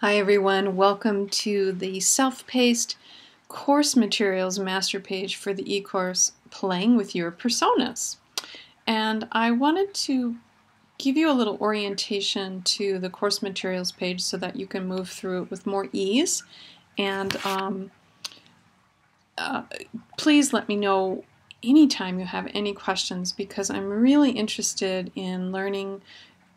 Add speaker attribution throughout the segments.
Speaker 1: Hi everyone, welcome to the self-paced course materials master page for the eCourse Playing with Your Personas. And I wanted to give you a little orientation to the course materials page so that you can move through it with more ease. And please let me know anytime you have any questions, because I'm really interested in learning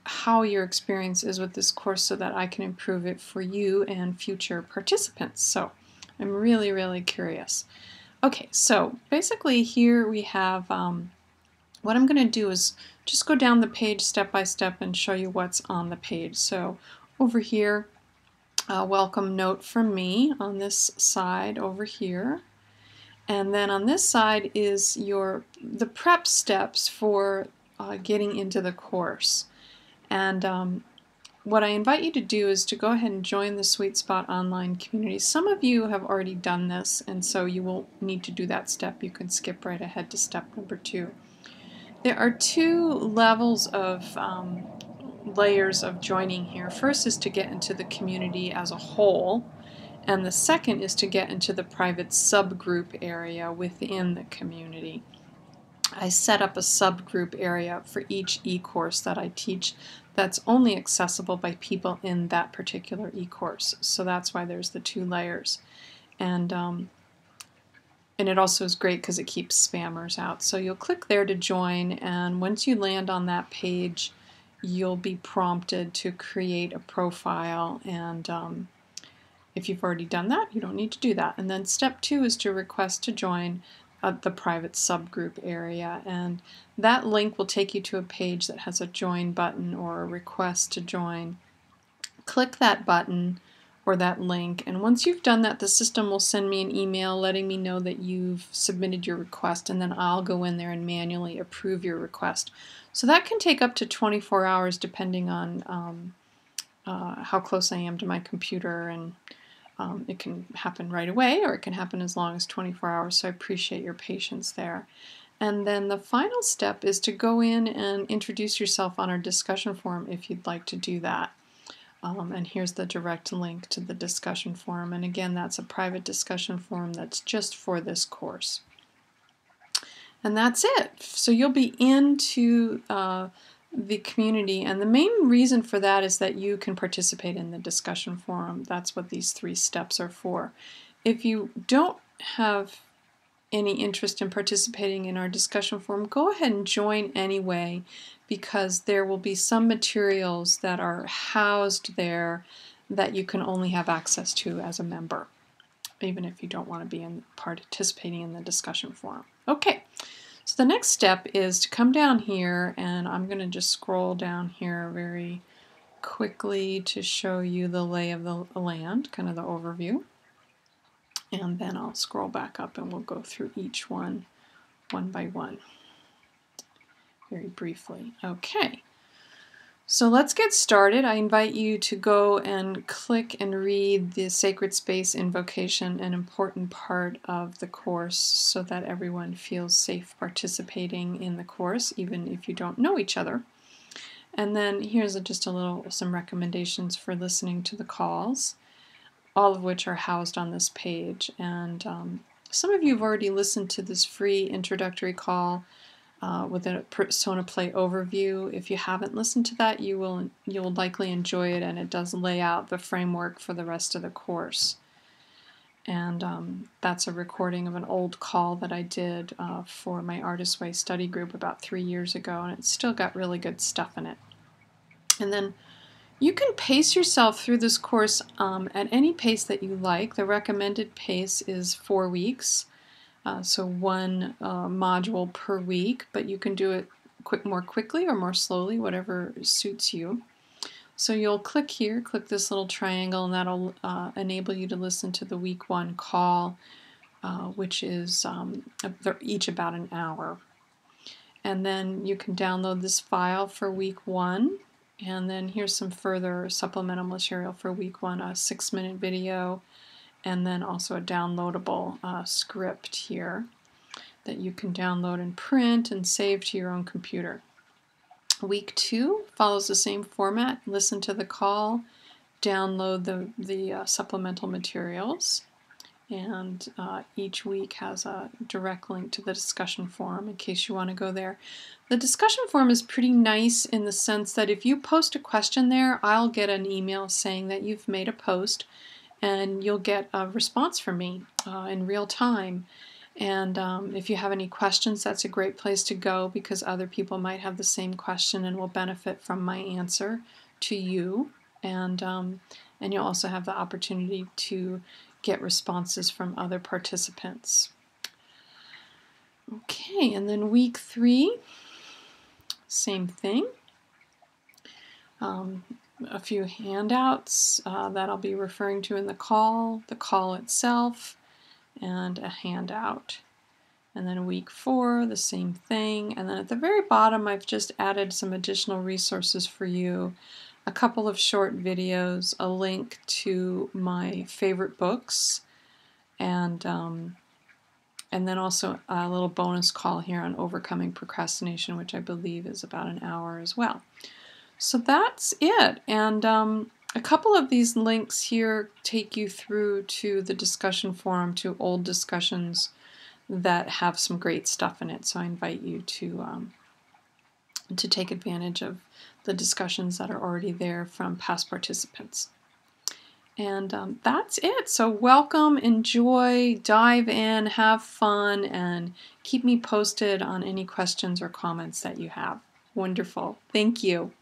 Speaker 1: how your experience is with this course so that I can improve it for you and future participants. So I'm really curious. Okay, so basically here we have what I'm going to do is just go down the page step by step and show you what's on the page. So over here, welcome note from me on this side over here. And then on this side is the prep steps for getting into the course. And what I invite you to do is to go ahead and join the Sweet Spot online community. Some of you have already done this, and so you won't need to do that step. You can skip right ahead to step number 2. There are 2 levels of layers of joining here. First is to get into the community as a whole, and the second is to get into the private subgroup area within the community. I set up a subgroup area for each e-course that I teach that's only accessible by people in that particular e-course. So that's why there's the 2 layers. And it also is great because it keeps spammers out. So you'll click there to join, and once you land on that page, you'll be prompted to create a profile. And if you've already done that, you don't need to do that. And then step 2 is to request to join the private subgroup area, and that link will take you to a page that has a join button or a request to join. Click that button or that link, and once you've done that, the system will send me an email letting me know that you've submitted your request, and then I'll go in there and manually approve your request. So that can take up to 24 hours depending on how close I am to my computer, and it can happen right away, or it can happen as long as 24 hours, so I appreciate your patience there. And then the final step is to go in and introduce yourself on our discussion forum if you'd like to do that. And here's the direct link to the discussion forum, and again, that's a private discussion forum that's just for this course. And that's it. So you'll be into the community, and the main reason for that is that you can participate in the discussion forum. That's what these 3 steps are for. If you don't have any interest in participating in our discussion forum, go ahead and join anyway, because there will be some materials that are housed there that you can only have access to as a member, even if you don't want to be participating in the discussion forum. Okay. So the next step is to come down here, and I'm going to just scroll down here very quickly to show you the lay of the land, kind of the overview. And then I'll scroll back up and we'll go through each one by one very briefly. Okay. So let's get started. I invite you to go and click and read the Sacred Space Invocation, an important part of the course, so that everyone feels safe participating in the course, even if you don't know each other. And then here's some recommendations for listening to the calls, all of which are housed on this page. And some of you have already listened to this free introductory call with a persona play overview. If you haven't listened to that, you'll likely enjoy it, and it does lay out the framework for the rest of the course. And that's a recording of an old call that I did for my Artist Way study group about 3 years ago, and it's still got really good stuff in it. And then you can pace yourself through this course at any pace that you like. The recommended pace is 4 weeks. So 1 module per week, but you can do it more quickly or more slowly, whatever suits you. So you'll click here, click this little triangle, and that'll enable you to listen to the week 1 call, which is they're each about an hour. And then you can download this file for week 1, and then here's some further supplemental material for week 1, a 6-minute video, and then also a downloadable script here that you can download and print and save to your own computer. Week 2 follows the same format. Listen to the call, download the supplemental materials. And each week has a direct link to the discussion forum in case you want to go there. The discussion forum is pretty nice in the sense that if you post a question there, I'll get an email saying that you've made a post, and you'll get a response from me in real time. And if you have any questions, that's a great place to go because other people might have the same question and will benefit from my answer to you. And you'll also have the opportunity to get responses from other participants. Okay, and then week 3, same thing. A few handouts that I'll be referring to in the call itself, and a handout. And then week 4, the same thing. And then at the very bottom, I've just added some additional resources for you. A couple of short videos, a link to my favorite books, and then also a little bonus call here on overcoming procrastination, which I believe is about an hour as well. So that's it. And a couple of these links here take you through to the discussion forum, to old discussions that have some great stuff in it. So I invite you to take advantage of the discussions that are already there from past participants. And that's it. So welcome, enjoy, dive in, have fun, and keep me posted on any questions or comments that you have. Wonderful. Thank you.